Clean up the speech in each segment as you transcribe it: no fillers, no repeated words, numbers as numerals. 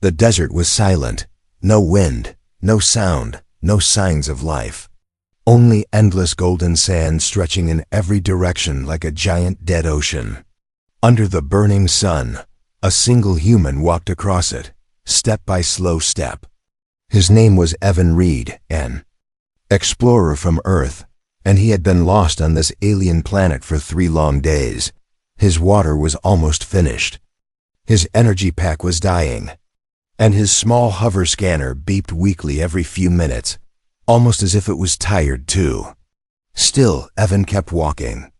The desert was silent. No wind, no sound, no signs of life. Only endless golden sand stretching in every direction like a giant dead ocean. Under the burning sun, a single human walked across it, step by slow step. His name was Evan Reed, an explorer from Earth, and he had been lost on this alien planet for 3 long days. His water was almost finished. His energy pack was dying, and his small hover scanner beeped weakly every few minutes, almost as if it was tired too. Still, Evan kept walking.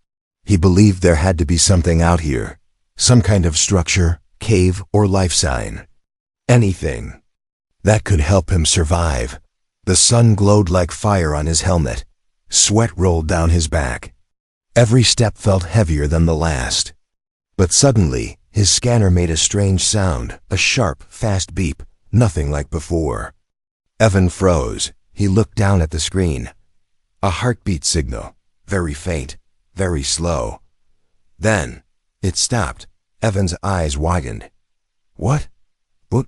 He believed there had to be something out here, some kind of structure, cave, or life sign. Anything that could help him survive. The sun glowed like fire on his helmet. Sweat rolled down his back. Every step felt heavier than the last. But suddenly, his scanner made a strange sound, a sharp, fast beep, nothing like before. Evan froze. He looked down at the screen. A heartbeat signal, very faint, very slow. Then, it stopped. Evan's eyes widened. What? What?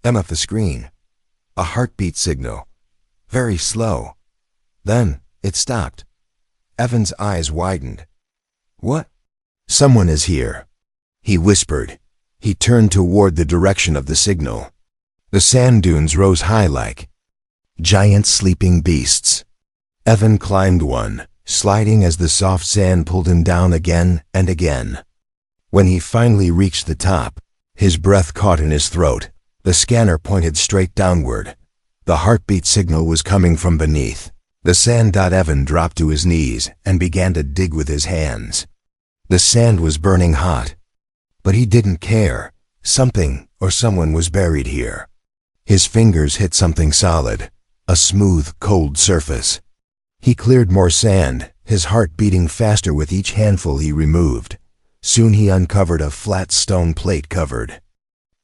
I'm at the screen. A heartbeat signal, very slow. Then, it stopped. Evan's eyes widened. What? Someone is here, he whispered. He turned toward the direction of the signal. The sand dunes rose high like giant sleeping beasts. Evan climbed one, sliding as the soft sand pulled him down again and again. When he finally reached the top, his breath caught in his throat. The scanner pointed straight downward. The heartbeat signal was coming from beneath. The sand. Evan dropped to his knees and began to dig with his hands. The sand was burning hot. But he didn't care. Something or someone was buried here. His fingers hit something solid, a smooth, cold surface. He cleared more sand, his heart beating faster with each handful he removed. Soon he uncovered a flat stone plate covered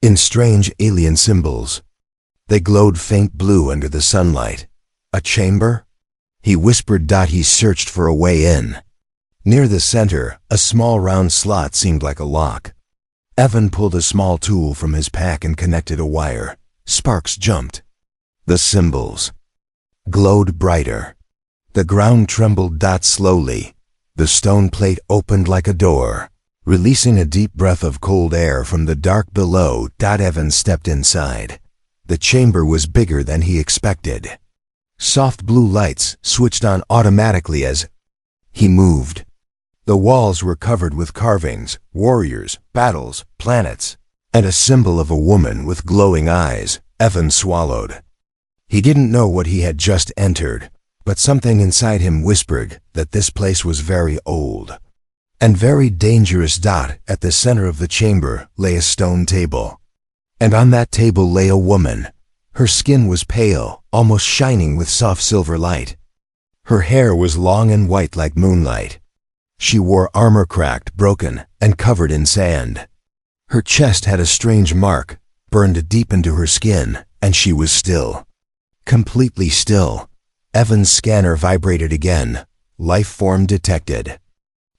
in strange alien symbols. They glowed faint blue under the sunlight. A chamber? He whispered. He searched for a way in. Near the center, a small round slot seemed like a lock. Evan pulled a small tool from his pack and connected a wire. Sparks jumped. The symbols glowed brighter. The ground trembled. Slowly, the stone plate opened like a door, releasing a deep breath of cold air from the dark below. Evan stepped inside. The chamber was bigger than he expected. Soft blue lights switched on automatically as he moved. The walls were covered with carvings, warriors, battles, planets, and a symbol of a woman with glowing eyes. Evan swallowed. He didn't know what he had just entered, but something inside him whispered that this place was very old and very dangerous. At the center of the chamber lay a stone table, and on that table lay a woman. Her skin was pale, almost shining with soft silver light. Her hair was long and white like moonlight. She wore armor cracked, broken, and covered in sand. Her chest had a strange mark, burned deep into her skin, and she was still. Completely still. Evan's scanner vibrated again. Life form detected.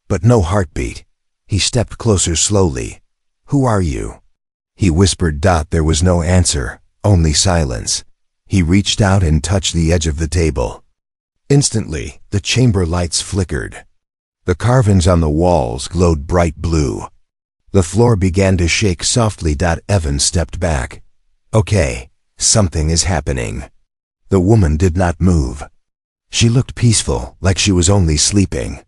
But no heartbeat. He stepped closer slowly. "Who are you?" he whispered. There was no answer, only silence. He reached out and touched the edge of the table. Instantly, the chamber lights flickered. The carvings on the walls glowed bright blue. The floor began to shake softly. Evan stepped back. Okay, something is happening. The woman did not move. She looked peaceful, like she was only sleeping.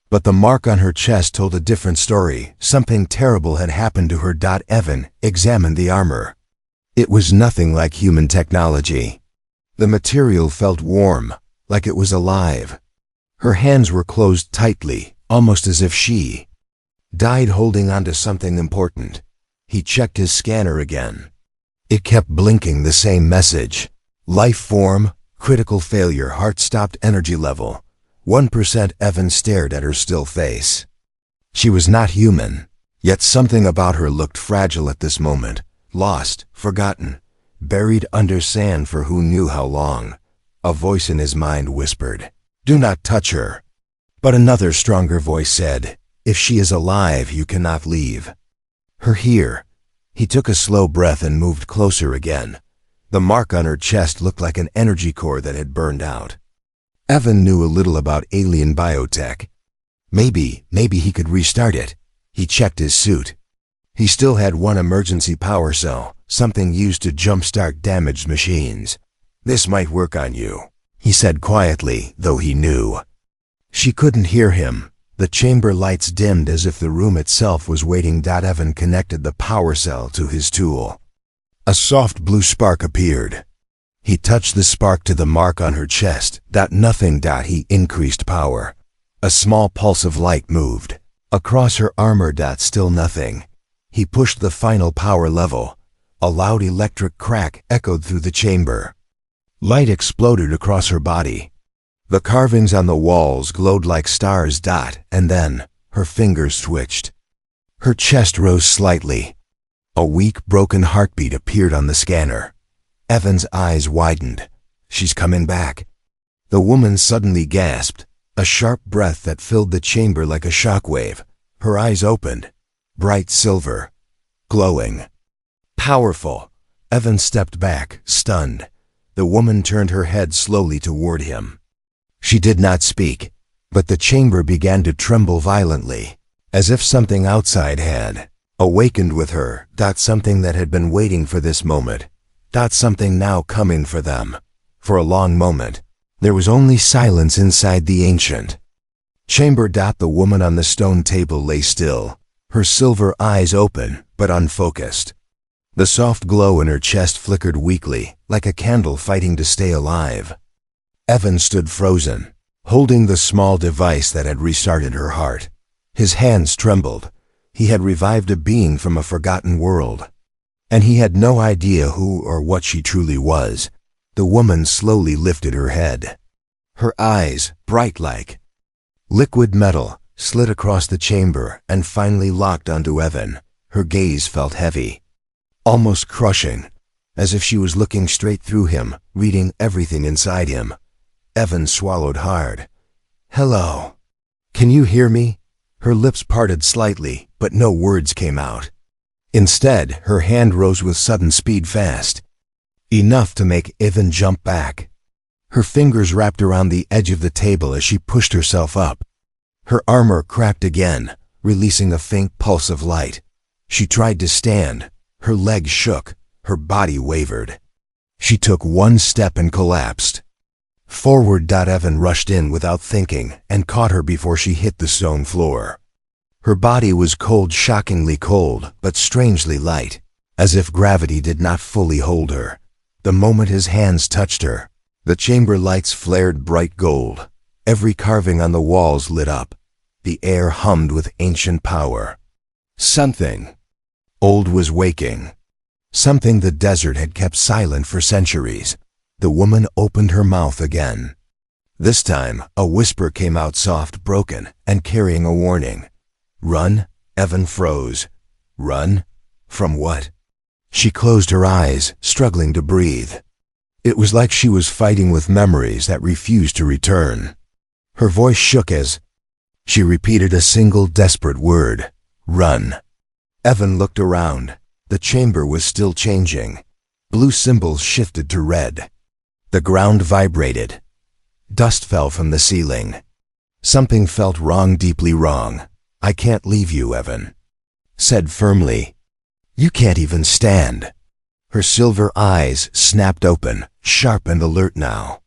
But the mark on her chest told a different story. Something terrible had happened to her. Evan examined the armor. It was nothing like human technology. The material felt warm, like it was alive. Her hands were closed tightly, almost as if she died holding onto something important. He checked his scanner again. It kept blinking the same message. Life form, critical failure, heart stopped, energy level 1%. Evan stared at her still face. She was not human, yet something about her looked fragile at this moment. Lost, forgotten, buried under sand for who knew how long. A voice in his mind whispered, "Do not touch her." But another stronger voice said, "If she is alive, you cannot leave her here. He took a slow breath and moved closer again. The mark on her chest looked like an energy core that had burned out. Evan knew a little about alien biotech. Maybe he could restart it. He checked his suit. He still had one emergency power cell, something used to jumpstart damaged machines. "This might work on you," he said quietly, though he knew. She couldn't hear him. The chamber lights dimmed as if the room itself was waiting. Evan connected the power cell to his tool. A soft blue spark appeared. He touched the spark to the mark on her chest. Nothing. He increased power. A small pulse of light moved. Across her armor. Still nothing. He pushed the final power level. A loud electric crack echoed through the chamber. Light exploded across her body. The carvings on the walls glowed like stars. And then, her fingers twitched. Her chest rose slightly. A weak, broken heartbeat appeared on the scanner. Evan's eyes widened. "She's coming back." The woman suddenly gasped, a sharp breath that filled the chamber like a shockwave. Her eyes opened, bright silver, glowing, powerful. Evan stepped back, stunned. The woman turned her head slowly toward him. She did not speak, but the chamber began to tremble violently, as if something outside had awakened with her. Something that had been waiting for this moment. Something now coming for them. For a long moment, there was only silence inside the ancient chamber. The woman on the stone table lay still, her silver eyes open but unfocused. The soft glow in her chest flickered weakly, like a candle fighting to stay alive. Evan stood frozen, holding the small device that had restarted her heart. His hands trembled. He had revived a being from a forgotten world. And he had no idea who or what she truly was. The woman slowly lifted her head. Her eyes, bright like liquid metal, slid across the chamber and finally locked onto Evan. Her gaze felt heavy, almost crushing, as if she was looking straight through him, reading everything inside him. Evan swallowed hard. "Hello. Can you hear me?" Her lips parted slightly, but no words came out. Instead, her hand rose with sudden speed, fast enough to make Evan jump back. Her fingers wrapped around the edge of the table as she pushed herself up. Her armor cracked again, releasing a faint pulse of light. She tried to stand. Her legs shook. Her body wavered. She took one step and collapsed. Forward. Evan rushed in without thinking and caught her before she hit the stone floor. Her body was cold, shockingly cold, but strangely light, as if gravity did not fully hold her. The moment his hands touched her, the chamber lights flared bright gold. Every carving on the walls lit up. The air hummed with ancient power. Something old was waking. Something the desert had kept silent for centuries. The woman opened her mouth again. This time, a whisper came out, soft, broken, and carrying a warning. "Run." Evan froze. Run? From what? She closed her eyes, struggling to breathe. It was like she was fighting with memories that refused to return. Her voice shook as she repeated a single desperate word. "Run." Evan looked around. The chamber was still changing. Blue symbols shifted to red. The ground vibrated. Dust fell from the ceiling. Something felt wrong, deeply wrong. "I can't leave you," Evan said firmly. "You can't even stand." Her silver eyes snapped open, sharp and alert now.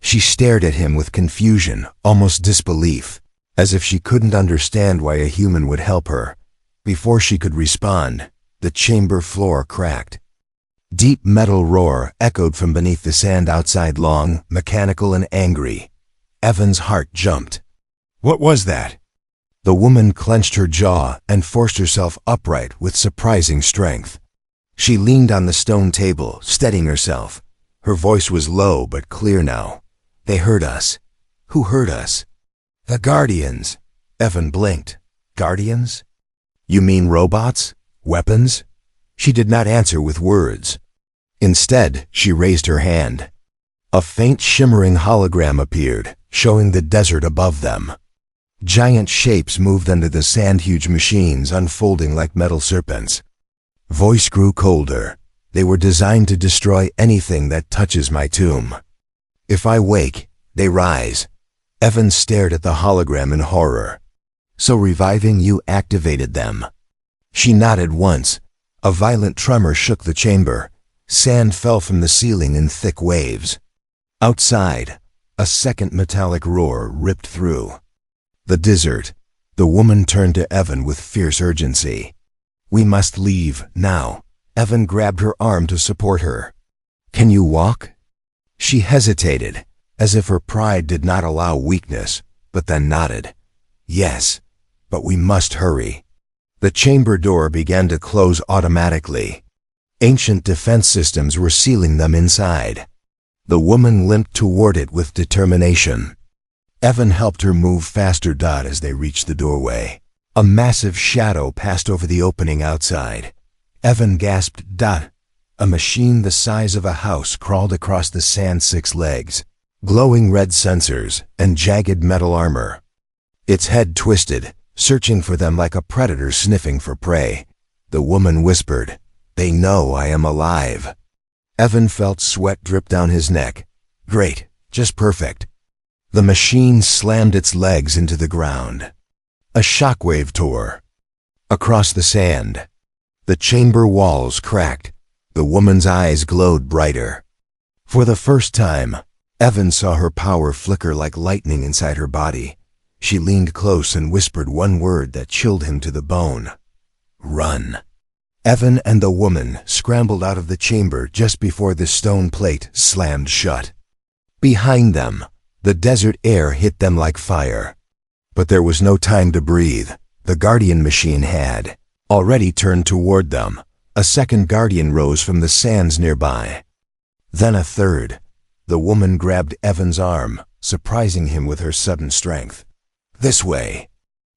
She stared at him with confusion, almost disbelief, as if she couldn't understand why a human would help her. Before she could respond, the chamber floor cracked. Deep metal roar echoed from beneath the sand outside, long, mechanical and angry. Evan's heart jumped. What was that? The woman clenched her jaw and forced herself upright with surprising strength. She leaned on the stone table, steadying herself. Her voice was low but clear now. "They heard us." "Who heard us?" "The Guardians." Evan blinked. "Guardians? You mean robots? Weapons?" She did not answer with words. Instead, she raised her hand. A faint shimmering hologram appeared, showing the desert above them. Giant shapes moved under the sand, huge machines unfolding like metal serpents. Voice grew colder. They were designed to destroy anything that touches my tomb. If I wake, they rise. Evan stared at the hologram in horror. So reviving you activated them. She nodded once. A violent tremor shook the chamber. Sand fell from the ceiling in thick waves. Outside, a second metallic roar ripped through. The desert. The woman turned to Evan with fierce urgency. We must leave, now. Evan grabbed her arm to support her. Can you walk? She hesitated, as if her pride did not allow weakness, but then nodded. Yes, but we must hurry. The chamber door began to close automatically. Ancient defense systems were sealing them inside. The woman limped toward it with determination. Evan helped her move faster. As they reached the doorway, a massive shadow passed over the opening outside. Evan gasped. A machine the size of a house crawled across the sand, 6 legs, glowing red sensors, and jagged metal armor. Its head twisted, searching for them like a predator sniffing for prey. The woman whispered, "They know I am alive." Evan felt sweat drip down his neck. Great, just perfect. The machine slammed its legs into the ground. A shockwave tore across the sand. The chamber walls cracked. The woman's eyes glowed brighter. For the first time, Evan saw her power flicker like lightning inside her body. She leaned close and whispered one word that chilled him to the bone. Run. Evan and the woman scrambled out of the chamber just before the stone plate slammed shut. Behind them, the desert air hit them like fire. But there was no time to breathe. The Guardian machine had already turned toward them. A second Guardian rose from the sands nearby. Then a third. The woman grabbed Evan's arm, surprising him with her sudden strength. This way.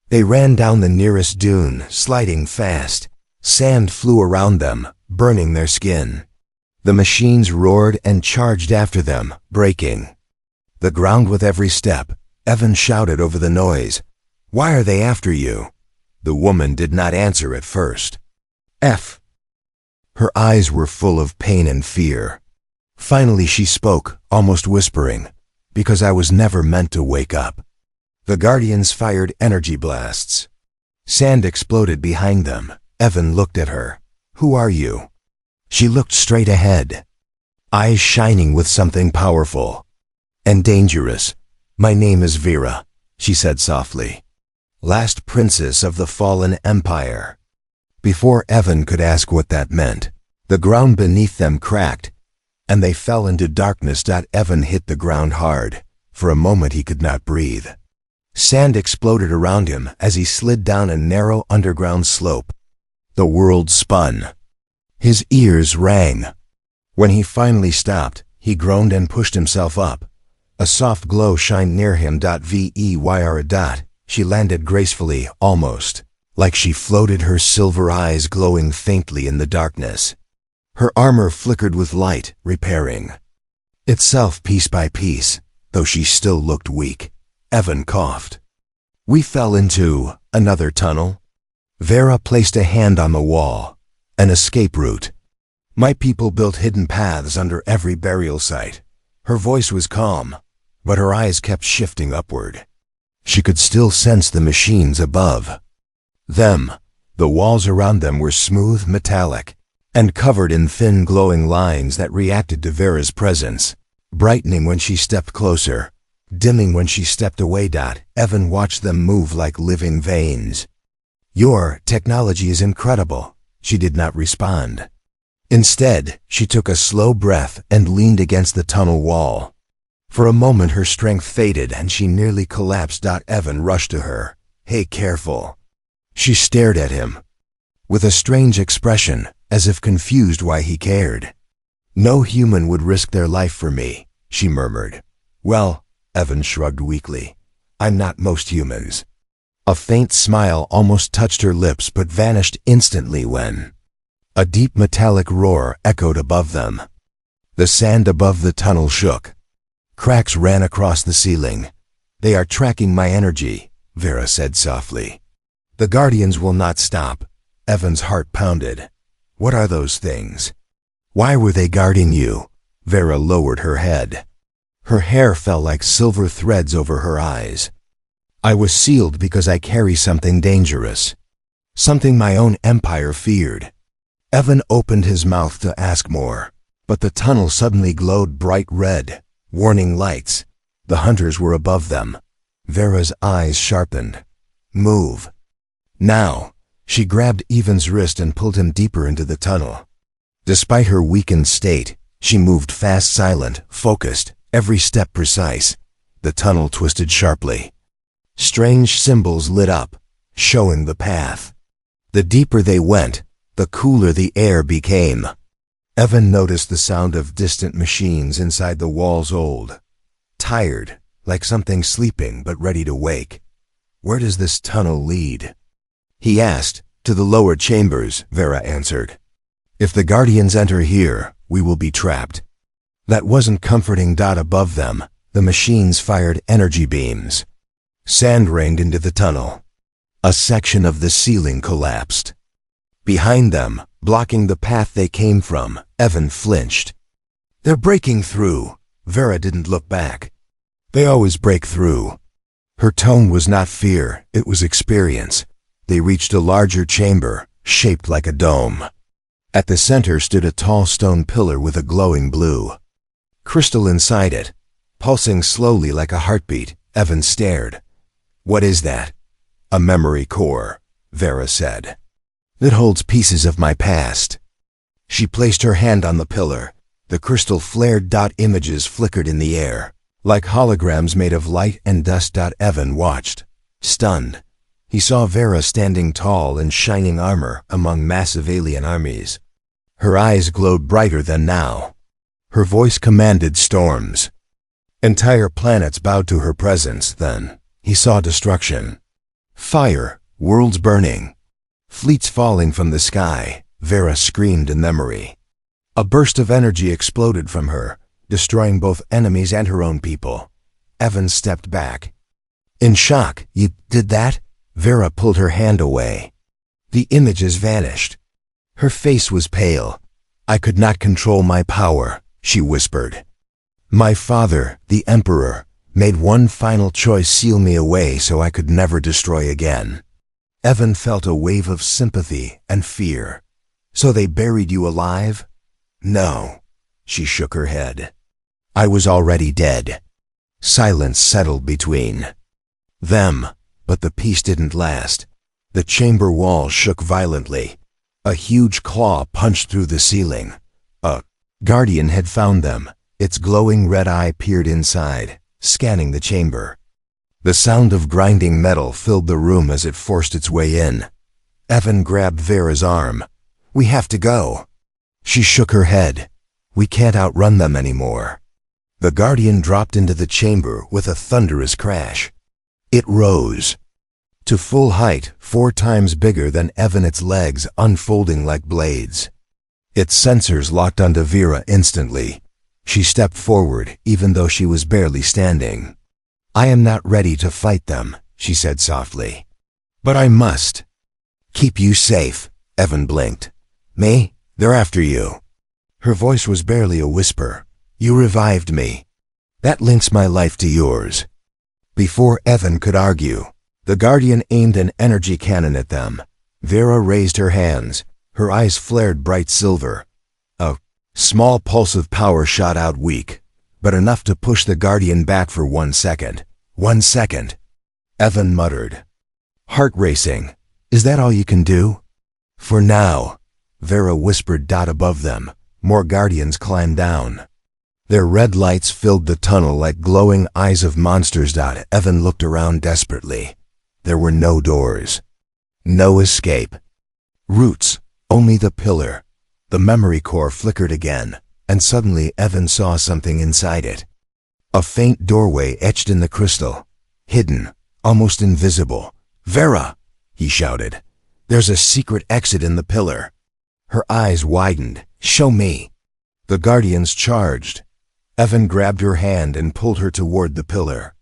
They ran down the nearest dune, sliding fast. Sand flew around them, burning their skin. The machines roared and charged after them, braking the ground with every step. Evan shouted over the noise, "Why are they after you?" The woman did not answer at first. Her eyes were full of pain and fear. Finally she spoke, almost whispering, "Because I was never meant to wake up." The Guardians fired energy blasts. Sand exploded behind them. Evan looked at her. "Who are you?" She looked straight ahead, eyes shining with something powerful and dangerous. "My name is Vera," she said softly. "Last princess of the fallen empire." Before Evan could ask what that meant, the ground beneath them cracked, and they fell into darkness. Evan hit the ground hard. For a moment he could not breathe. Sand exploded around him as he slid down a narrow underground slope. The world spun. His ears rang. When he finally stopped, he groaned and pushed himself up. A soft glow shined near him. Vyra. She landed gracefully, almost like she floated, her silver eyes glowing faintly in the darkness. Her armor flickered with light, repairing itself piece by piece, though she still looked weak. Evan coughed. "We fell into another tunnel." Vera placed a hand on the wall. "An escape route. My people built hidden paths under every burial site." Her voice was calm, but her eyes kept shifting upward. She could still sense the machines above them. The walls around them were smooth, metallic, and covered in thin glowing lines that reacted to Vera's presence, brightening when she stepped closer, dimming when she stepped away. Evan watched them move like living veins. "Your technology is incredible." She did not respond. Instead, she took a slow breath and leaned against the tunnel wall. For a moment her strength faded and she nearly collapsed. Evan rushed to her. "Hey, careful." She stared at him with a strange expression, as if confused why he cared. "No human would risk their life for me," she murmured. "Well," Evan shrugged weakly, "I'm not most humans." A faint smile almost touched her lips but vanished instantly when a deep metallic roar echoed above them. The sand above the tunnel shook. Cracks ran across the ceiling. "They are tracking my energy," Vera said softly. "The Guardians will not stop." Evan's heart pounded. What are those things? Why were they guarding you? Vera lowered her head. Her hair fell like silver threads over her eyes. I was sealed because I carry something dangerous. Something my own empire feared. Evan opened his mouth to ask more, but the tunnel suddenly glowed bright red, warning lights. The hunters were above them. Vera's eyes sharpened. Move. Now. She grabbed Evan's wrist and pulled him deeper into the tunnel. Despite her weakened state, she moved fast, silent, focused, every step precise. The tunnel twisted sharply. Strange symbols lit up, showing the path. The deeper they went, the cooler the air became. Evan noticed the sound of distant machines inside the walls, old, tired, like something sleeping but ready to wake. Where does this tunnel lead? He asked. To the lower chambers, Vera answered. If the Guardians enter here, we will be trapped. That wasn't comforting. Above them, the machines fired energy beams. Sand rained into the tunnel. A section of the ceiling collapsed. Behind them, blocking the path they came from, Evan flinched. They're breaking through. Vera didn't look back. They always break through. Her tone was not fear, it was experience. They reached a larger chamber, shaped like a dome. At the center stood a tall stone pillar with a glowing blue crystal inside it, pulsing slowly like a heartbeat. Evan stared. What is that? A memory core, Vera said. It holds pieces of my past. She placed her hand on the pillar. The crystal flared. Images flickered in the air, like holograms made of light and dust. Evan watched, stunned. He saw Vera standing tall in shining armor among massive alien armies. Her eyes glowed brighter than now. Her voice commanded storms. Entire planets bowed to her presence. Then he saw destruction. Fire, worlds burning, fleets falling from the sky. Vera screamed in memory. A burst of energy exploded from her, destroying both enemies and her own people. Evan stepped back. In shock. You did that? Vera pulled her hand away. The images vanished. Her face was pale. I could not control my power, she whispered. My father, the Emperor, made one final choice: seal me away so I could never destroy again. Evan felt a wave of sympathy and fear. So they buried you alive? No, she shook her head. I was already dead. Silence settled between them. But the peace didn't last. The chamber wall shook violently. A huge claw punched through the ceiling. A guardian had found them. Its glowing red eye peered inside, scanning the chamber. The sound of grinding metal filled the room as it forced its way in. Evan grabbed Vera's arm. We have to go. She shook her head. We can't outrun them anymore. The guardian dropped into the chamber with a thunderous crash. It rose to full height, 4 times bigger than Evan, its legs unfolding like blades. Its sensors locked onto Vera instantly. She stepped forward, even though she was barely standing. I am not ready to fight them, she said softly. But I must. Keep you safe, Evan blinked. Me? They're after you. Her voice was barely a whisper. You revived me. That links my life to yours. Before Evan could argue, the Guardian aimed an energy cannon at them. Vera raised her hands. Her eyes flared bright silver. A small pulse of power shot out, weak, but enough to push the Guardian back for 1 second. 1 second. Evan muttered. Heart racing. Is that all you can do? For now, Vera whispered. Above them, more Guardians climbed down. Their red lights filled the tunnel like glowing eyes of monsters. Evan looked around desperately. There were no doors. No escape. Roots, only the pillar. The memory core flickered again, and suddenly Evan saw something inside it. A faint doorway etched in the crystal. Hidden, almost invisible. Vera, he shouted. There's a secret exit in the pillar. Her eyes widened. Show me. The Guardians charged. Evan grabbed her hand and pulled her toward the pillar.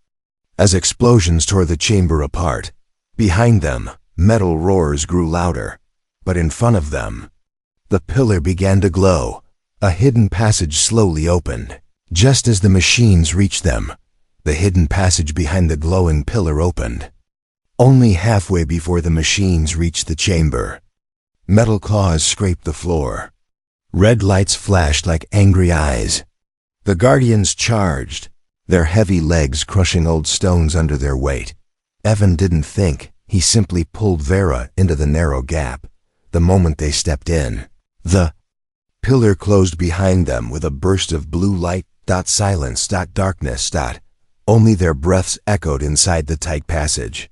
As explosions tore the chamber apart, behind them, metal roars grew louder. But in front of them, The pillar began to glow. A hidden passage slowly opened. Just as the machines reached them, the hidden passage behind the glowing pillar opened. Only halfway before the machines reached the chamber. Metal claws scraped the floor. Red lights flashed like angry eyes. The guardians charged, their heavy legs crushing old stones under their weight. Evan didn't think, he simply pulled Vera into the narrow gap. The moment they stepped in, the pillar closed behind them with a burst of blue light. Silence. Darkness. Only their breaths echoed inside the tight passage.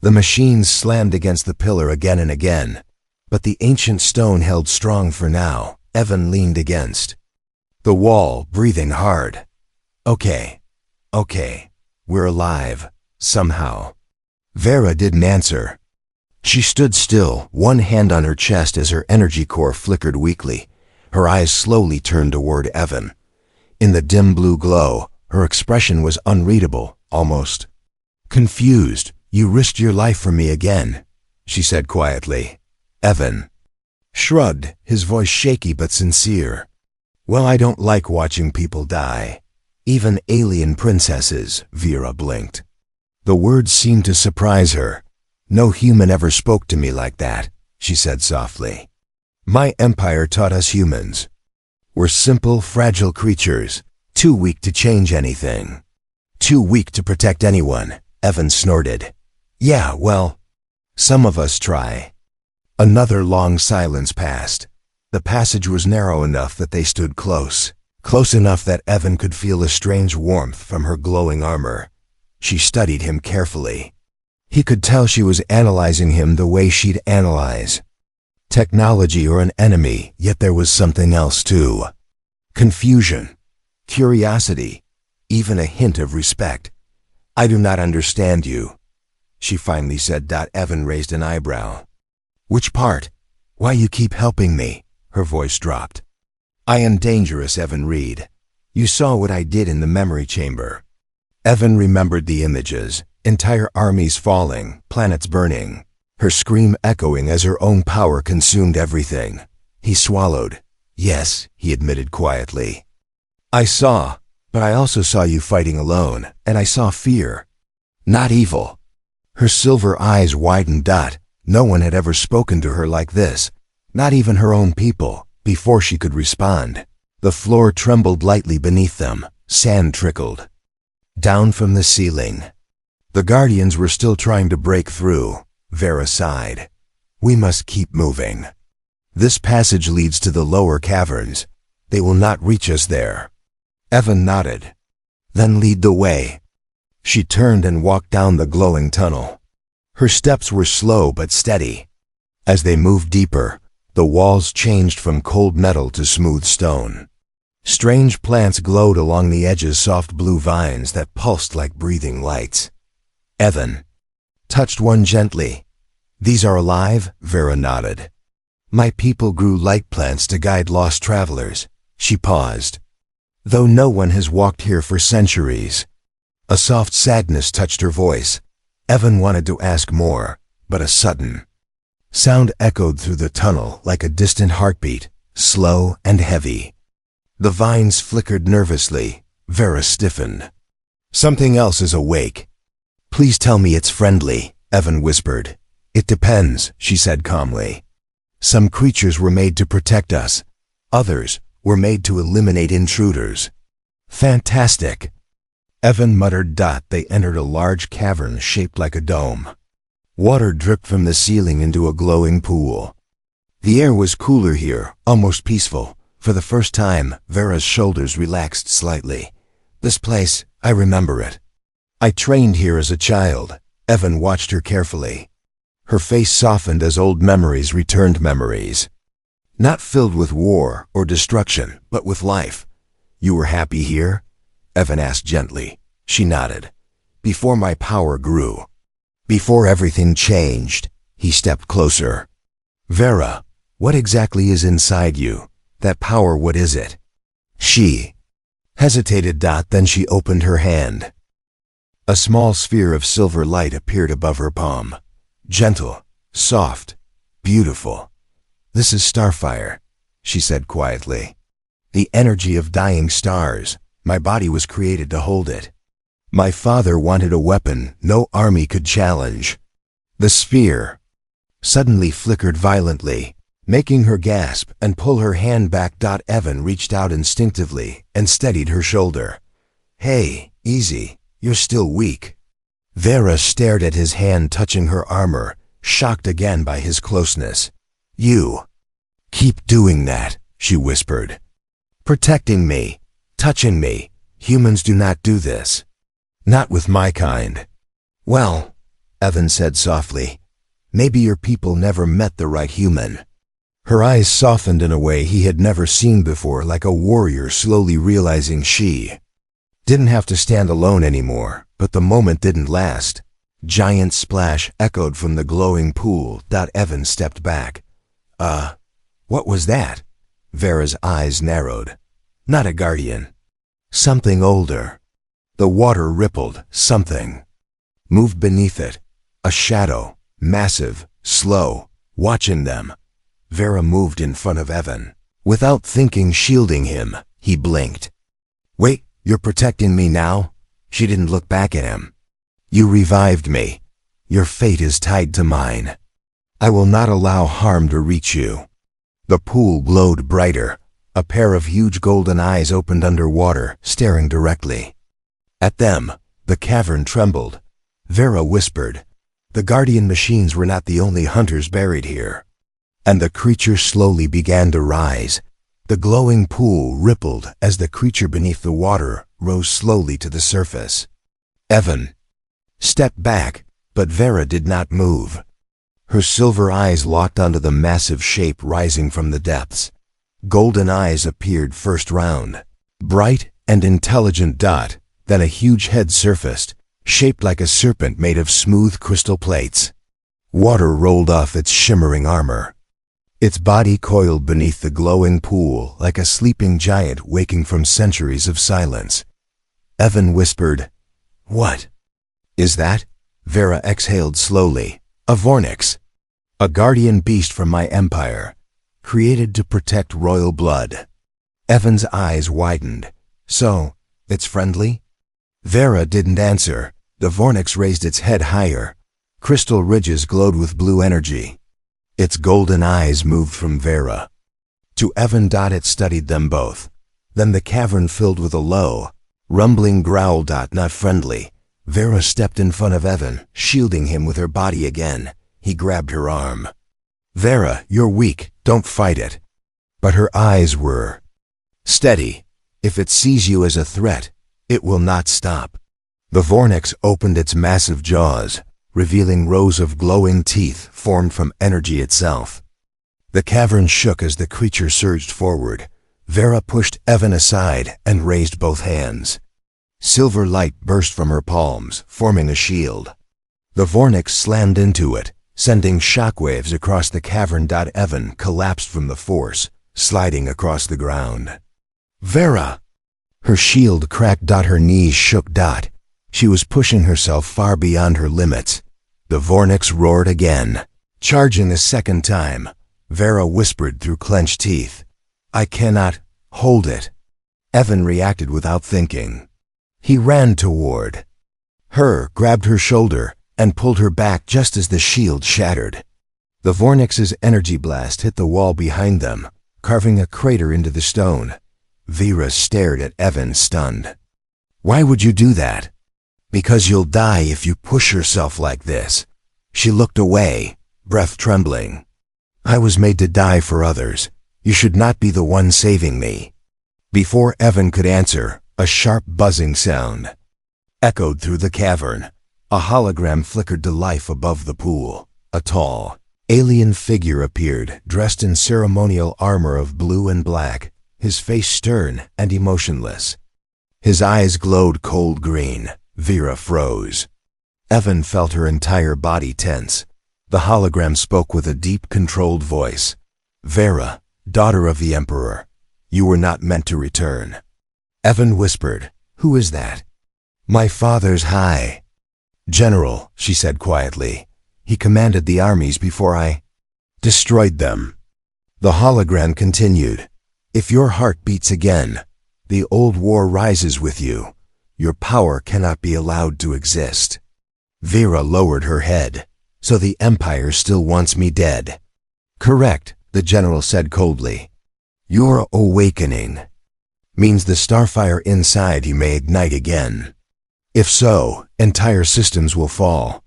The machines slammed against the pillar again and again, but the ancient stone held strong for now. Evan leaned against the wall, breathing hard. Okay, we're alive, somehow. Vera didn't answer. She stood still, one hand on her chest as her energy core flickered weakly. Her eyes slowly turned toward Evan. In the dim blue glow, her expression was unreadable, almost confused. You risked your life for me again, she said quietly. Evan shrugged, his voice shaky but sincere. Well, I don't like watching people die. Even alien princesses, Vera blinked. The words seemed to surprise her. No human ever spoke to me like that, she said softly. My empire taught us humans. We're simple, fragile creatures, too weak to change anything. Too weak to protect anyone, Evan snorted. Yeah, well, some of us try. Another long silence passed. The passage was narrow enough that they stood close enough that Evan could feel a strange warmth from her glowing armor. She studied him carefully. He could tell she was analyzing him the way she'd analyze technology or an enemy, yet there was something else too. Confusion, curiosity, even a hint of respect. I do not understand you, she finally said. Evan raised an eyebrow. Which part? Why you keep helping me? Her voice dropped. I am dangerous, Evan read. You saw what I did in the memory chamber. Evan remembered the images, entire armies falling, planets burning. Her scream echoing as her own power consumed everything. He swallowed. Yes, he admitted quietly. I saw, but I also saw you fighting alone, and I saw fear. Not evil. Her silver eyes widened. No one had ever spoken to her like this, not even her own people. Before she could respond, the floor trembled lightly beneath them. Sand trickled down from the ceiling. The guardians were still trying to break through. Vera sighed. We must keep moving. This passage leads to the lower caverns. They will not reach us there. Evan nodded. Then lead the way. She turned and walked down the glowing tunnel. Her steps were slow but steady. As they moved deeper, the walls changed from cold metal to smooth stone. Strange plants glowed along the edges, soft blue vines that pulsed like breathing lights. Evan touched one gently. These are alive? Vera nodded. My people grew light plants to guide lost travelers. She paused. Though no one has walked here for centuries. A soft sadness touched her voice. Evan wanted to ask more, but a sudden sound echoed through the tunnel like a distant heartbeat, slow and heavy. The vines flickered nervously. Vera stiffened. Something else is awake. Please tell me it's friendly, Evan whispered. It depends, she said calmly. Some creatures were made to protect us. Others were made to eliminate intruders. Fantastic. Evan muttered. They entered a large cavern shaped like a dome. Water dripped from the ceiling into a glowing pool. The air was cooler here, almost peaceful. For the first time, Vera's shoulders relaxed slightly. This place, I remember it. I trained here as a child. Evan watched her carefully. Her face softened as old memories returned, memories. Not filled with war or destruction, but with life. You were happy here? Evan asked gently. She nodded. Before my power grew. Before everything changed. He stepped closer. Vera, what exactly is inside you? That power, what is it? She hesitated. Then she opened her hand. A small sphere of silver light appeared above her palm. Gentle, soft, beautiful. This is Starfire, she said quietly. The energy of dying stars. My body was created to hold it. My father wanted a weapon no army could challenge. The sphere suddenly flickered violently, making her gasp and pull her hand back. Evan reached out instinctively and steadied her shoulder. Hey, easy, you're still weak. Vera stared at his hand touching her armor, shocked again by his closeness. You keep doing that, she whispered. Protecting me, touching me. Humans do not do this. Not with my kind. Well, Evan said softly, maybe your people never met the right human. Her eyes softened in a way he had never seen before, like a warrior slowly realizing she didn't have to stand alone anymore. But the moment didn't last. Giant splash echoed from the glowing pool. Evan stepped back. What was that? Vera's eyes narrowed. Not a guardian. Something older. The water rippled. Something moved beneath it. A shadow. Massive. Slow. Watching them. Vera moved in front of Evan. Without thinking, shielding him, he blinked. Wait, you're protecting me now? She didn't look back at him. You revived me. Your fate is tied to mine. I will not allow harm to reach you. The pool glowed brighter. A pair of huge golden eyes opened underwater, staring directly at them. The cavern trembled. Vera whispered, the guardian machines were not the only hunters buried here. And the creature slowly began to rise. The glowing pool rippled as the creature beneath the water rose slowly to the surface. Evan stepped back, but Vera did not move. Her silver eyes locked onto the massive shape rising from the depths. Golden eyes appeared first round, bright and intelligent. Then a huge head surfaced, shaped like a serpent made of smooth crystal plates. Water rolled off its shimmering armor. Its body coiled beneath the glowing pool like a sleeping giant waking from centuries of silence. Evan whispered, What is that? Vera exhaled slowly. A Vornix. A guardian beast from my empire, created to protect royal blood. Evan's eyes widened. So, it's friendly? Vera didn't answer. The Vornix raised its head higher. Crystal ridges glowed with blue energy. Its golden eyes moved from Vera to Evan. It studied them both. Then the cavern filled with a low, rumbling growl. Not friendly. Vera stepped in front of Evan, shielding him with her body again. He grabbed her arm. Vera, you're weak, don't fight it. But her eyes were steady. If it sees you as a threat, it will not stop. The Vornix opened its massive jaws, revealing rows of glowing teeth formed from energy itself. The cavern shook as the creature surged forward. Vera pushed Evan aside and raised both hands. Silver light burst from her palms, forming a shield. The Vornix slammed into it, sending shockwaves across the cavern. Evan collapsed from the force, sliding across the ground. Vera! Her shield cracked. Her knees shook. She was pushing herself far beyond her limits. The Vornix roared again, charging a second time. Vera whispered through clenched teeth, I cannot hold it. Evan reacted without thinking. He ran toward her, grabbed her shoulder, and pulled her back just as the shield shattered. The Vornix's energy blast hit the wall behind them, carving a crater into the stone. Vera stared at Evan, stunned. Why would you do that? Because you'll die if you push yourself like this. She looked away, breath trembling. I was made to die for others. You should not be the one saving me. Before Evan could answer, a sharp buzzing sound echoed through the cavern. A hologram flickered to life above the pool. A tall, alien figure appeared, dressed in ceremonial armor of blue and black, his face stern and emotionless. His eyes glowed cold green. Vera froze. Evan felt her entire body tense. The hologram spoke with a deep, controlled voice. Vera, daughter of the Emperor, you were not meant to return. Evan whispered, Who is that? My father's high general, she said quietly. He commanded the armies before I destroyed them. The hologram continued. If your heart beats again, the old war rises with you. Your power cannot be allowed to exist. Vera lowered her head. So the Empire still wants me dead. Correct, the general said coldly. Your awakening means the starfire inside you may ignite again. If so, entire systems will fall.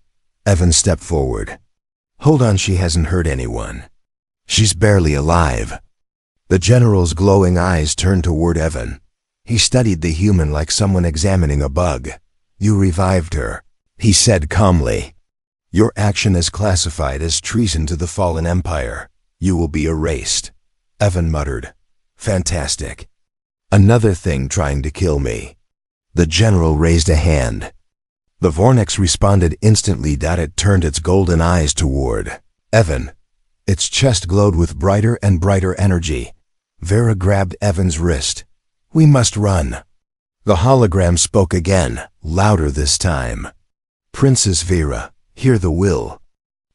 Evan stepped forward. Hold on, she hasn't hurt anyone. She's barely alive. The general's glowing eyes turned toward Evan. He studied the human like someone examining a bug. You revived her, he said calmly. Your action is classified as treason to the fallen empire. You will be erased. Evan muttered. Fantastic. Another thing trying to kill me. The general raised a hand. The Vornix responded instantly. It turned its golden eyes toward Evan. Its chest glowed with brighter and brighter energy. Vera grabbed Evan's wrist. We must run. The hologram spoke again, louder this time. Princess Vera, hear the will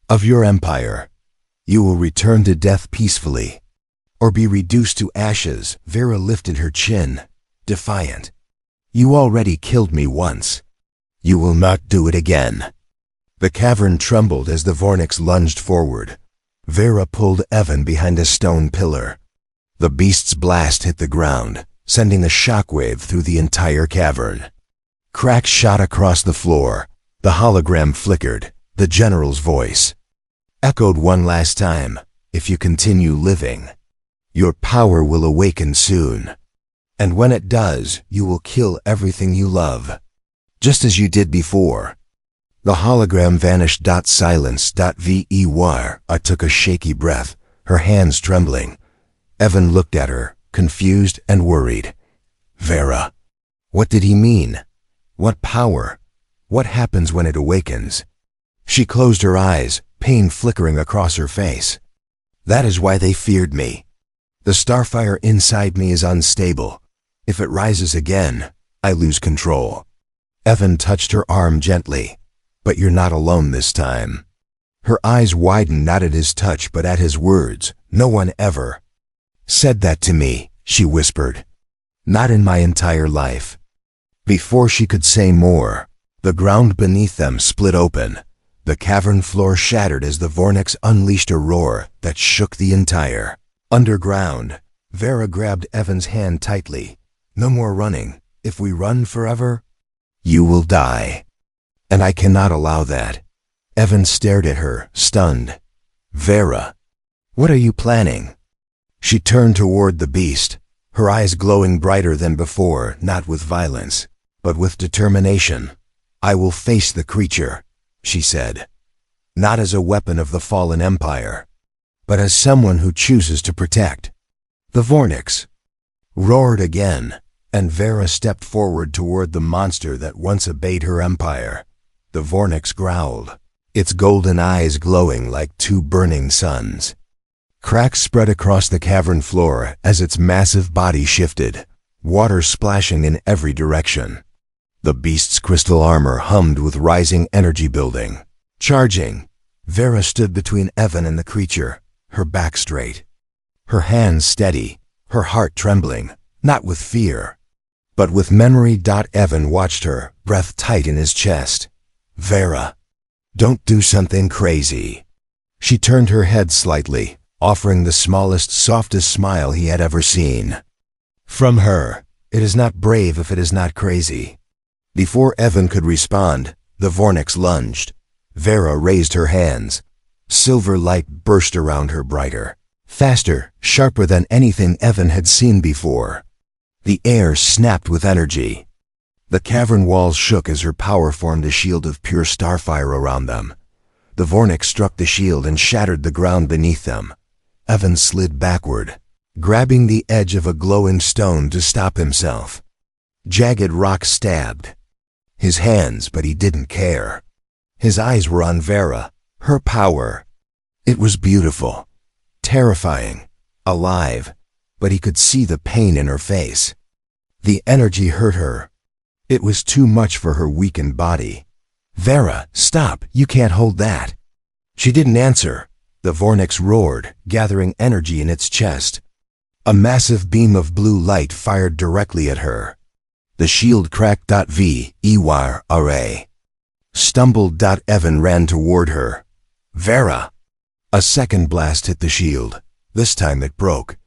of your empire. You will return to death peacefully, or be reduced to ashes. Vera lifted her chin, defiant. You already killed me once. You will not do it again. The cavern trembled as the Vornix lunged forward. Vera pulled Evan behind a stone pillar. The beast's blast hit the ground, sending a shockwave through the entire cavern. Cracks shot across the floor. The hologram flickered. The general's voice echoed one last time. If you continue living, your power will awaken soon. And when it does, you will kill everything you love, just as you did before. The hologram vanished. Silence. Ver. I took a shaky breath, her hands trembling. Evan looked at her, confused and worried. Vera. What did he mean? What power? What happens when it awakens? She closed her eyes, pain flickering across her face. That is why they feared me. The starfire inside me is unstable. If it rises again, I lose control. Evan touched her arm gently. But you're not alone this time. Her eyes widened, not at his touch but at his words. No one ever said that to me, she whispered. Not in my entire life. Before she could say more, the ground beneath them split open. The cavern floor shattered as the Vornix unleashed a roar that shook the entire underground. Vera grabbed Evan's hand tightly. No more running. If we run forever, you will die. And I cannot allow that. Evan stared at her, stunned. Vera, what are you planning? She turned toward the beast, her eyes glowing brighter than before, not with violence, but with determination. I will face the creature, she said. Not as a weapon of the fallen empire, but as someone who chooses to protect. The Vornix roared again, and Vera stepped forward toward the monster that once obeyed her empire. The Vornix growled, its golden eyes glowing like two burning suns. Cracks spread across the cavern floor as its massive body shifted, water splashing in every direction. The beast's crystal armor hummed with rising energy building. Charging, Vera stood between Evan and the creature, her back straight, her hands steady, her heart trembling, not with fear, but with memory. Evan watched her, breath tight in his chest. Vera, don't do something crazy. She turned her head slightly, offering the smallest, softest smile he had ever seen. From her, it is not brave if it is not crazy. Before Evan could respond, the Vornix lunged. Vera raised her hands. Silver light burst around her brighter, faster, sharper than anything Evan had seen before. The air snapped with energy. The cavern walls shook as her power formed a shield of pure starfire around them. The Vornix struck the shield and shattered the ground beneath them. Evan slid backward, grabbing the edge of a glowing stone to stop himself. Jagged rock stabbed his hands, but he didn't care. His eyes were on Vera, her power. It was beautiful, terrifying, alive, but he could see the pain in her face. The energy hurt her. It was too much for her weakened body. Vera, stop, you can't hold that. She didn't answer. The Vornix roared, gathering energy in its chest. A massive beam of blue light fired directly at her. The shield cracked. Array. Stumbled. Evan ran toward her. Vera! A second blast hit the shield. This time it broke.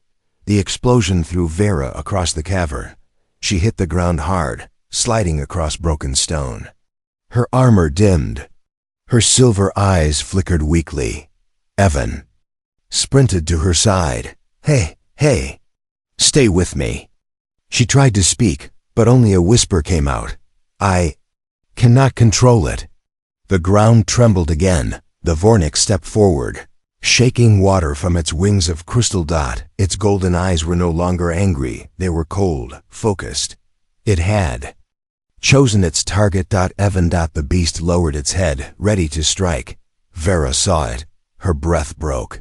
The explosion threw Vera across the cavern. She hit the ground hard, sliding across broken stone. Her armor dimmed. Her silver eyes flickered weakly. Evan sprinted to her side. Hey, stay with me. She tried to speak, but only a whisper came out. I cannot control it. The ground trembled again. The Vornix stepped forward, shaking water from its wings of crystal. Its golden eyes were no longer angry. They were cold, focused. It had chosen its target. Evan. The beast lowered its head, ready to strike. Vera saw it. Her breath broke.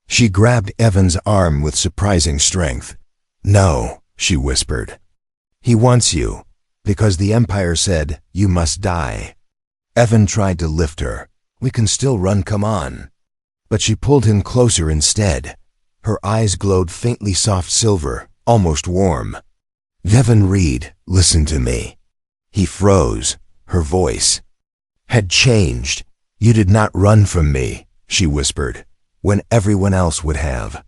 She grabbed Evan's arm with surprising strength. No, she whispered. He wants you, because the Empire said you must die. Evan tried to lift her. We can still run, come on. But she pulled him closer instead. Her eyes glowed faintly soft silver, almost warm. Devon Reed, listen to me. He froze. Her voice had changed. You did not run from me, she whispered, when everyone else would have.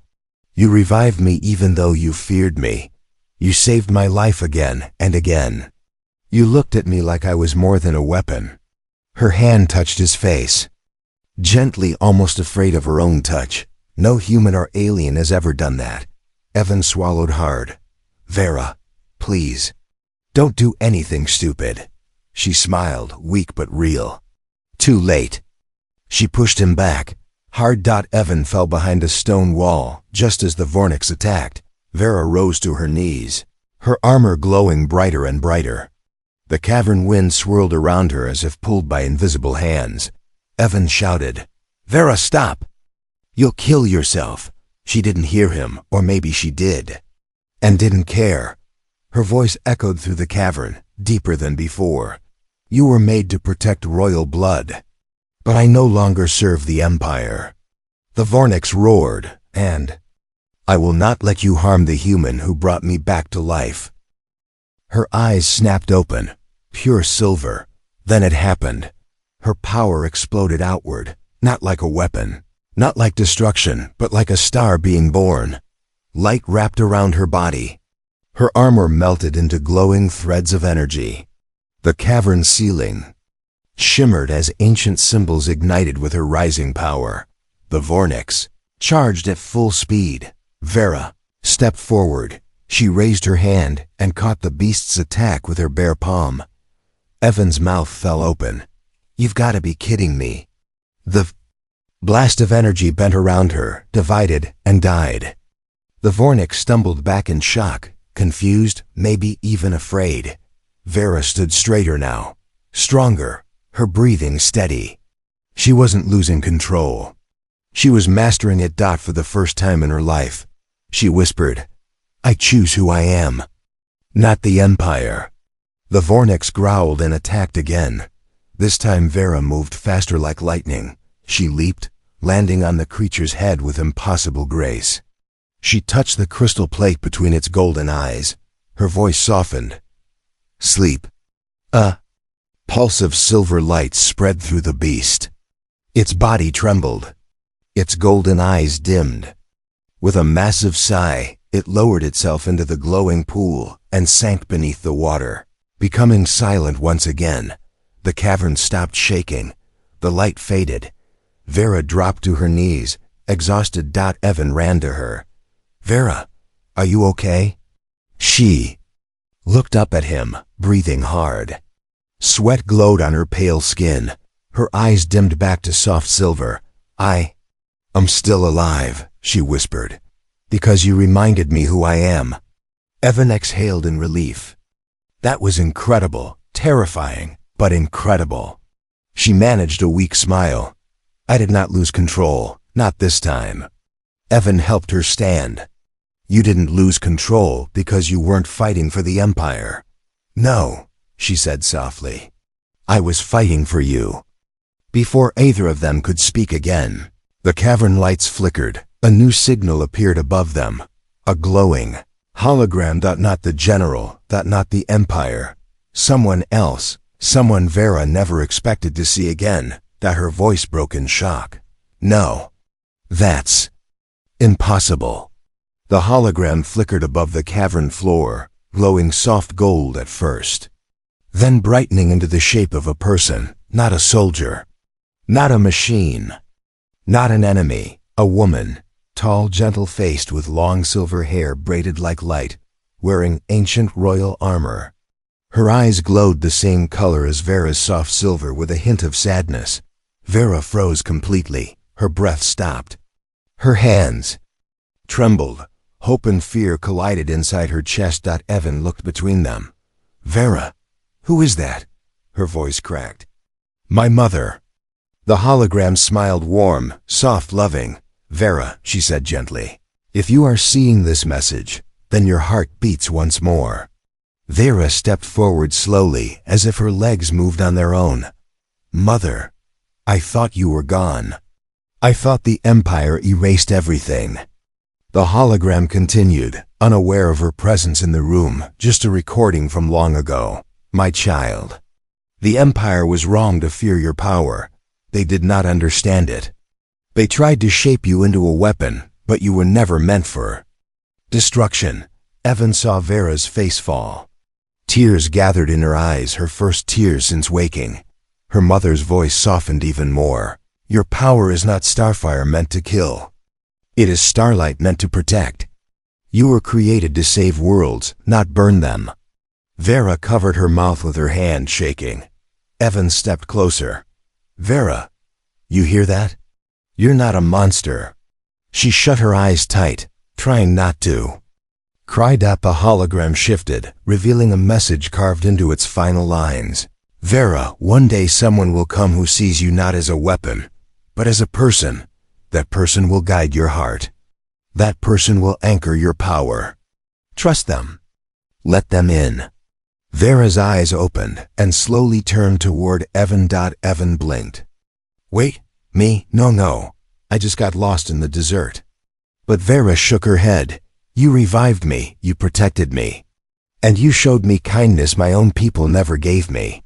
You revived me even though you feared me. You saved my life again and again. You looked at me like I was more than a weapon. Her hand touched his face. Gently, almost afraid of her own touch. No human or alien has ever done that. Evan swallowed hard. Vera, please, don't do anything stupid. She smiled, weak but real. Too late. She pushed him back. Hard. Evan fell behind a stone wall, just as the Vornix attacked. Vera rose to her knees, her armor glowing brighter and brighter. The cavern wind swirled around her as if pulled by invisible hands. Evan shouted, Vera, stop! You'll kill yourself. She didn't hear him, or maybe she did, and didn't care. Her voice echoed through the cavern, deeper than before. You were made to protect royal blood. But I no longer serve the Empire. The Vornix roared, and I will not let you harm the human who brought me back to life. Her eyes snapped open, pure silver. Then it happened. Her power exploded outward, not like a weapon, not like destruction, but like a star being born. Light wrapped around her body. Her armor melted into glowing threads of energy. The cavern ceiling shimmered as ancient symbols ignited with her rising power. The Vornix charged at full speed. Vera stepped forward. She raised her hand and caught the beast's attack with her bare palm. Evan's mouth fell open. You've got to be kidding me. The blast of energy bent around her, divided, and died. The Vornix stumbled back in shock, confused, maybe even afraid. Vera stood straighter now, stronger, her breathing steady. She wasn't losing control. She was mastering it. For the first time in her life, she whispered, I choose who I am, not the Empire. The Vornix growled and attacked again. This time Vera moved faster like lightning. She leaped, landing on the creature's head with impossible grace. She touched the crystal plate between its golden eyes. Her voice softened. Sleep. A pulse of silver light spread through the beast. Its body trembled. Its golden eyes dimmed. With a massive sigh, it lowered itself into the glowing pool and sank beneath the water, becoming silent once again. The cavern stopped shaking. The light faded. Vera dropped to her knees, exhausted. Evan ran to her. Vera, are you okay? She looked up at him, breathing hard. Sweat glowed on her pale skin. Her eyes dimmed back to soft silver. I'm still alive, she whispered, because you reminded me who I am. Evan exhaled in relief. That was incredible, terrifying, but incredible. She managed a weak smile. I did not lose control, not this time. Evan helped her stand. You didn't lose control because you weren't fighting for the Empire. No, she said softly. I was fighting for you. Before either of them could speak again, the The cavern lights flickered. A new signal appeared above them. A glowing hologram. Not the general. Not the Empire. Someone else. Someone Vera never expected to see again. Her voice broke in shock. No. That's impossible. The hologram flickered above the cavern floor, glowing soft gold at first, then brightening into the shape of a person, not a soldier, not a machine, not an enemy, a woman, tall, gentle-faced with long silver hair braided like light, wearing ancient royal armor. Her eyes glowed the same color as Vera's soft silver with a hint of sadness. Vera froze completely. Her breath stopped. Her hands trembled. Hope and fear collided inside her chest. Evan looked between them. Vera, who is that? Her voice cracked. My mother. The hologram smiled warm, soft, loving. Vera, she said gently, if you are seeing this message, then your heart beats once more. Vera stepped forward slowly, as if her legs moved on their own. Mother, I thought you were gone. I thought the Empire erased everything. The hologram continued, unaware of her presence in the room, just a recording from long ago. My child, the Empire was wrong to fear your power. They did not understand it. They tried to shape you into a weapon, but you were never meant for destruction. Evan saw Vera's face fall. Tears gathered in her eyes, her first tears since waking. Her mother's voice softened even more. Your power is not Starfire meant to kill. It is Starlight meant to protect. You were created to save worlds, not burn them. Vera covered her mouth with her hand, shaking. Evan stepped closer. Vera, you hear that? You're not a monster. She shut her eyes tight, trying not to cry. The hologram shifted, revealing a message carved into its final lines. Vera, one day someone will come who sees you not as a weapon, but as a person. That person will guide your heart. That person will anchor your power. Trust them. Let them in. Vera's eyes opened and slowly turned toward Evan. Evan blinked. Wait, me? No. I just got lost in the desert. But Vera shook her head. You revived me, you protected me. And you showed me kindness my own people never gave me.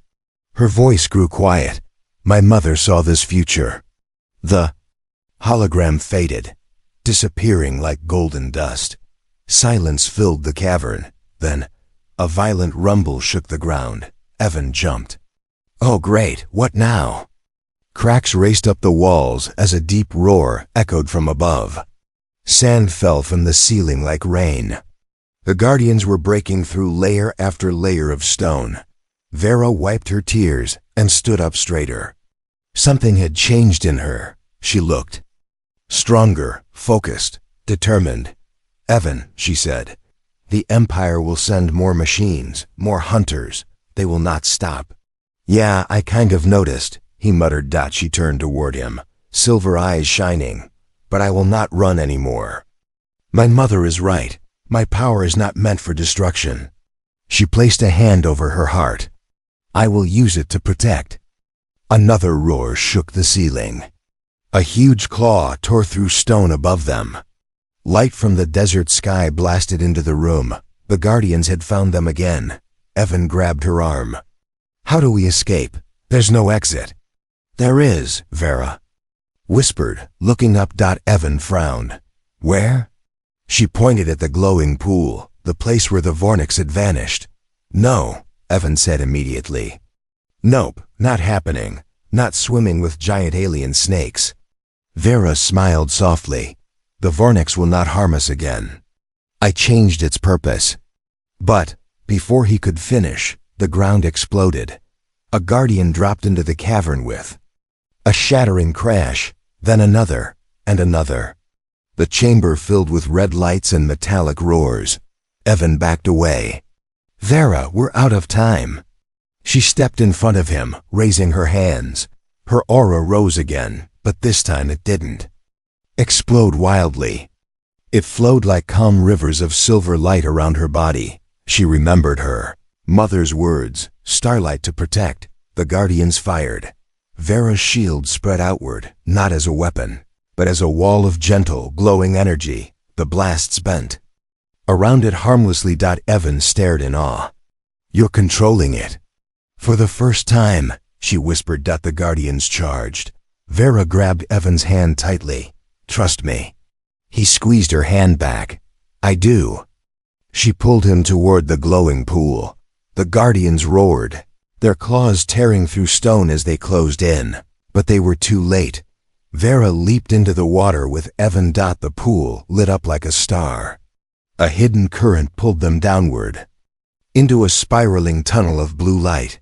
Her voice grew quiet. My mother saw this future. The hologram faded, disappearing like golden dust. Silence filled the cavern. Then, a violent rumble shook the ground. Evan jumped. Oh great, what now? Cracks raced up the walls as a deep roar echoed from above. Sand fell from the ceiling like rain. The Guardians were breaking through layer after layer of stone. Vera wiped her tears and stood up straighter. Something had changed in her. She looked stronger, focused, determined. Evan, she said, the Empire will send more machines, more hunters. They will not stop. Yeah, I kind of noticed, he muttered. She turned toward him, silver eyes shining. But I will not run anymore. My mother is right. My power is not meant for destruction. She placed a hand over her heart. I will use it to protect. Another roar shook the ceiling. A huge claw tore through stone above them. Light from the desert sky blasted into the room. The Guardians had found them again. Evan grabbed her arm. How do we escape? There's no exit. There is, Vera whispered, looking up. Evan frowned. Where? She pointed at the glowing pool, the place where the Vornix had vanished. No, Evan said immediately. Nope, not happening. Not swimming with giant alien snakes. Vera smiled softly. The Vornix will not harm us again. I changed its purpose. But, before he could finish, the ground exploded. A Guardian dropped into the cavern with a shattering crash, then another, and another. The chamber filled with red lights and metallic roars. Evan backed away. Vera, we're out of time. She stepped in front of him, raising her hands. Her aura rose again, but this time it didn't explode wildly. It flowed like calm rivers of silver light around her body. She remembered her mother's words, Starlight to protect. The Guardians fired. Vera's shield spread outward, not as a weapon, but as a wall of gentle, glowing energy, the blasts bent. Around it harmlessly. Evan stared in awe. "You're controlling it." "For the first time," she whispered. The guardians charged. Vera grabbed Evan's hand tightly. "Trust me." He squeezed her hand back. "I do." She pulled him toward the glowing pool. The guardians roared, their claws tearing through stone as they closed in. But they were too late. Vera leaped into the water with Evan. The pool lit up like a star. A hidden current pulled them downward, into a spiraling tunnel of blue light.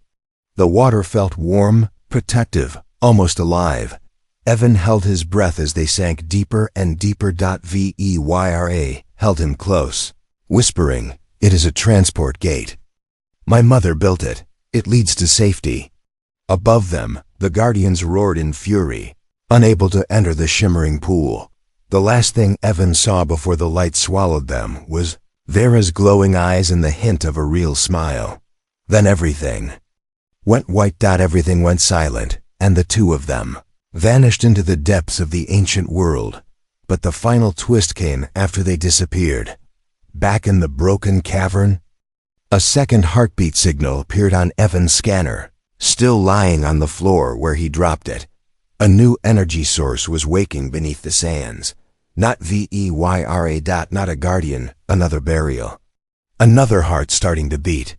The water felt warm, protective, almost alive. Evan held his breath as they sank deeper and deeper. Vera held him close, whispering, "It is a transport gate. My mother built it. It leads to safety." Above them, the guardians roared in fury, unable to enter the shimmering pool. The last thing Evan saw before the light swallowed them was Vera's glowing eyes and the hint of a real smile. Then everything went white. Everything went silent, and the two of them vanished into the depths of the ancient world. But the final twist came after they disappeared. Back in the broken cavern, a second heartbeat signal appeared on Evan's scanner, still lying on the floor where he dropped it. A new energy source was waking beneath the sands. Not Vera. Not a guardian, another burial. Another heart starting to beat.